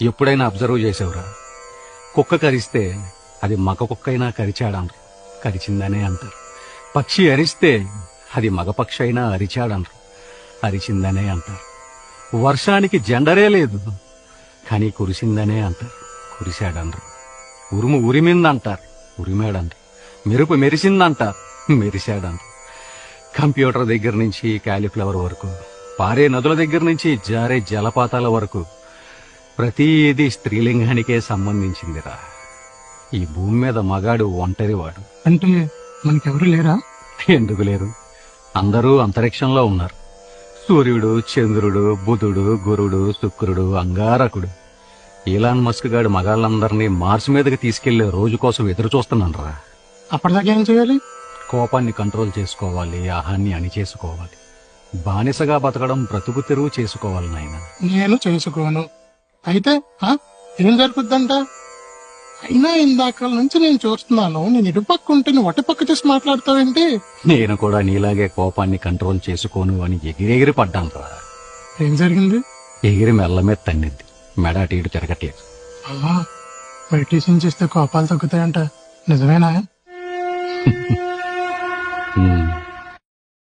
ఎప్పుడైనా అబ్జర్వ్ చేసేవరా? కుక్క కరిస్తే అది మగ కుక్క అయినా కరిచాడనరు, కరిచిందనే అంటారు. పక్షి అరిస్తే అది మగ పక్షి అయినా అరిచాడనరు, అరిచిందనే అంటారు. వర్షానికి జెండరే లేదు, కానీ కురిసిందనే అంటారు, కురిశాడనరు. ఉరుము ఉరిమిందంటారు, ఉరిమాడంటారు. మెరుపు మెరిసిందంటారు, మెరిశాడంటారు. కంప్యూటర్ దగ్గర నుంచి కాలీఫ్లవర్ వరకు, పారే నదుల దగ్గర నుంచి జారే జలపాతాల వరకు ప్రతిదీ స్త్రీలింగానికే సంబంధించిందిరా. ఈ భూమి మీద మగాడు ఒంటరివాడు. అంటే మనకెవరు లేరా? ఎందుకు లేరు? అందరూ అంతరిక్షంలో ఉన్నారు. సూర్యుడు, చంద్రుడు, బుధుడు, గురుడు, శుక్రుడు, అంగారకుడు. ఈలాన్ మస్క్ గాడు మగాళ్ళందరినీ మార్స్ మీదకి తీసుకెళ్లే రోజు కోసం ఎదురు చూస్తున్నానరా. అప్పటిదాకా ఏం చేయాలి? కోపాన్ని కంట్రోల్ చేసుకోవాలి, ఆహాన్ని అణిచేసుకోవాలి. బానిసగా బతకడం బ్రతుకు తెరువు చేసుకోవాలి నాయన. నేను చేసుకోను. అయితే ఏం జరుగుద్దంట? అయినా ఇందాక నుంచి నేను చూస్తున్నాను, నేను ఇటుపక్క ఉంటే నువ్వు అటుపక్క చేసి మాట్లాడతావేంటి? నేను కూడా నీలాగే కోపాన్ని కంట్రోల్ చేసుకోను అని ఎగిరెగిరి పడ్డానురా. ఏం జరిగింది? ఎగిరి మెల్ల మీద తన్నింది. మెడ అటు ఇటు తిరగట్లేదు. మెడిటేషన్ చేస్తే కోపాలు తగ్గుతాయంట, నిజమేనా?